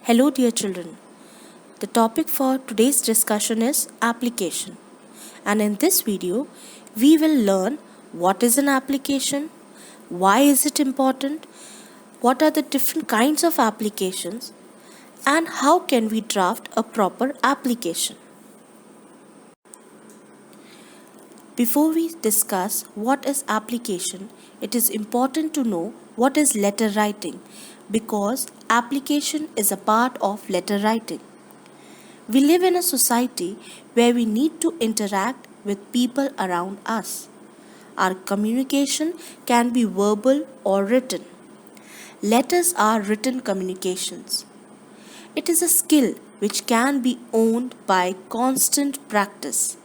Hello, dear children. The topic for today's discussion is application. And in this video, we will learn what is an application, why is it important, what are the different kinds of applications, and how can we draft a proper application. Before we discuss what is application, it is important to know what is letter writing because application is a part of letter writing. We live in a society where we need to interact with people around us. Our communication can be verbal or written. Letters are written communications. It is a skill which can be owned by constant practice.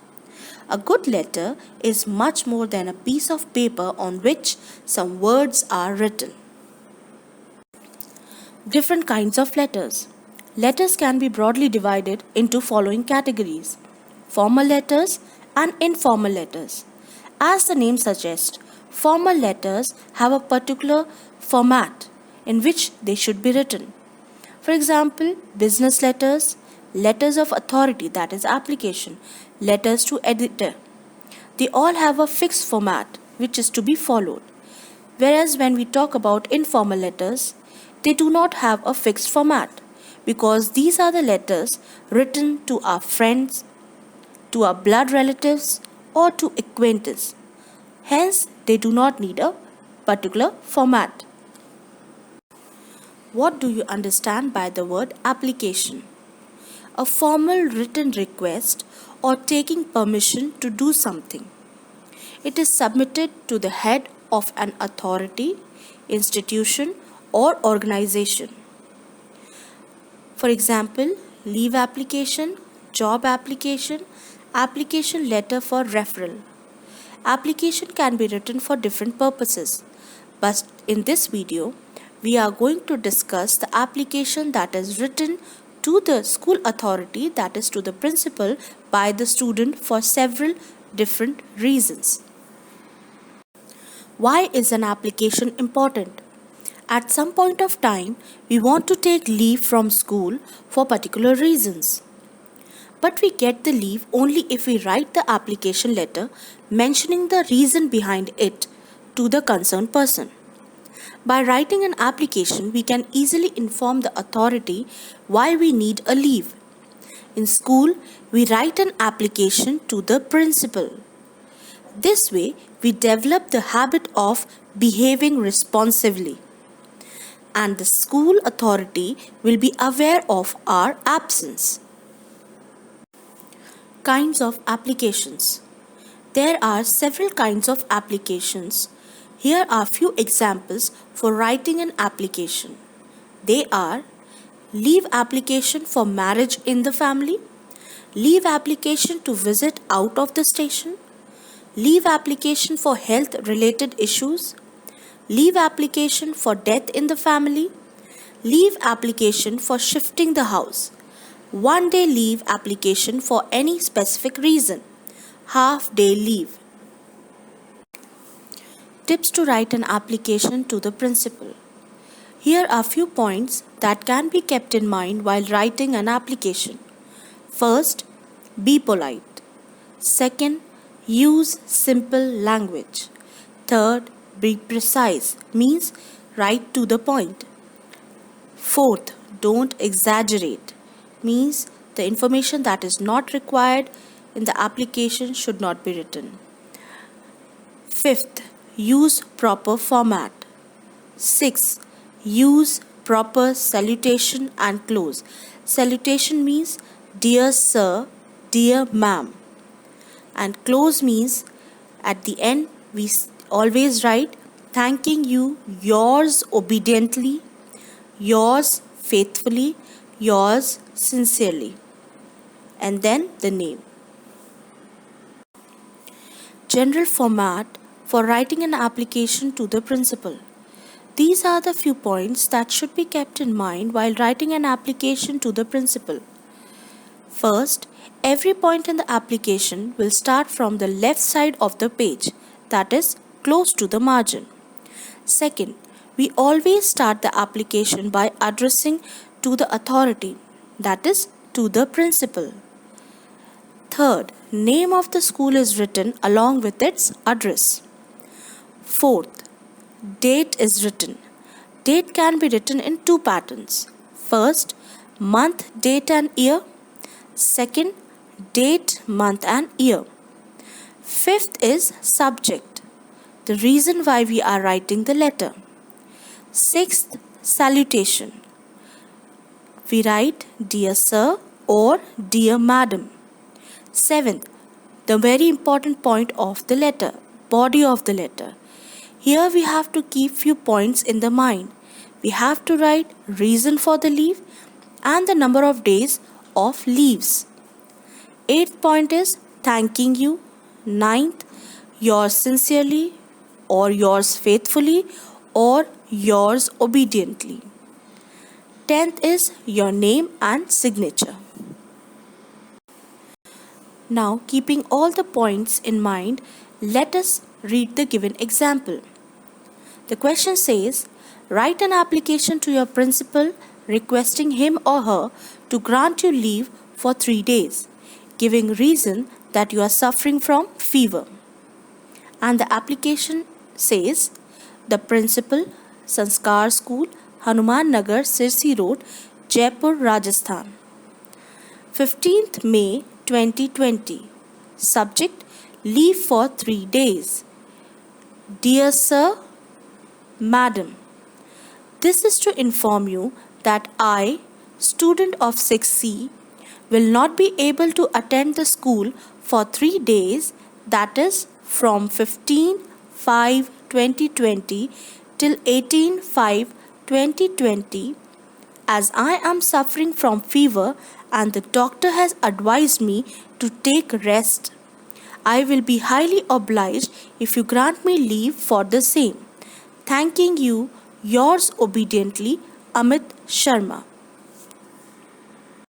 A good letter is much more than a piece of paper on which some words are written. Different kinds of letters. Letters can be broadly divided into following categories: formal letters and informal letters. As the name suggests, formal letters have a particular format in which they should be written. For example, business letters, letters of authority, that is application, letters to editor. They all have a fixed format which is to be followed. Whereas when we talk about informal letters, they do not have a fixed format because these are the letters written to our friends, to our blood relatives, or to acquaintances. Hence, they do not need a particular format. What do you understand by the word application? A formal written request or taking permission to do something. It is submitted to the head of an authority, institution, or organization. For example, leave application, job application, application letter for referral. Application can be written for different purposes, but in this video, we are going to discuss the application that is written to the school authority, that is to the principal, by the student for several different reasons. Why is an application important? At some point of time, we want to take leave from school for particular reasons. But we get the leave only if we write the application letter mentioning the reason behind it to the concerned person. By writing an application, we can easily inform the authority why we need a leave. In school, we write an application to the principal. This way, we develop the habit of behaving responsively, and the school authority will be aware of our absence. Kinds of applications. There are several kinds of applications. Here are few examples for writing an application. They are leave application for marriage in the family, leave application to visit out of the station, leave application for health related issues, leave application for death in the family, leave application for shifting the house, 1 day leave application for any specific reason, half-day leave. Tips to write an application to the principal. Here are few points that can be kept in mind while writing an application. First, be polite. Second, use simple language. Third, be precise, means write to the point. Fourth, don't exaggerate, means the information that is not required in the application should not be written. Fifth, use proper format. Sixth, use proper salutation and close. Salutation means dear sir, dear ma'am, and close means at the end we always write thanking you, yours obediently, yours faithfully, yours sincerely, and then the name. General format for writing an application to the principal. These are the few points that should be kept in mind while writing an application to the principal. First, every point in the application will start from the left side of the page, that is, close to the margin. Second, we always start the application by addressing to the authority, that is, to the principal. Third, name of the school is written along with its address. Fourth, date is written. Date can be written in two patterns. First, month, date and year. Second, date, month and year. Fifth is subject, the reason why we are writing the letter. Sixth, salutation. We write Dear Sir or Dear Madam. Seventh, the very important point of the letter, body of the letter. Here we have to keep few points in the mind. We have to write reason for the leave and the number of days of leaves. Eighth point is thanking you. Ninth, yours sincerely or yours faithfully or yours obediently. 10th is your name and signature. Now, keeping all the points in mind, let us read the given example. The question says, write an application to your principal requesting him or her to grant you leave for 3 days, giving reason that you are suffering from fever. And the application says, the principal, Sanskar School, Hanuman Nagar, Sirsi Road, Jaipur, Rajasthan. 15th May 2020. Subject, leave for 3 days. Dear Sir, Madam, this is to inform you that I, student of 6C, will not be able to attend the school for 3 days, that is from 15/5/2020 till 18/5/2020, as I am suffering from fever and the doctor has advised me to take rest. I will be highly obliged if you grant me leave for the same. Thanking you, yours obediently, Amit Sharma.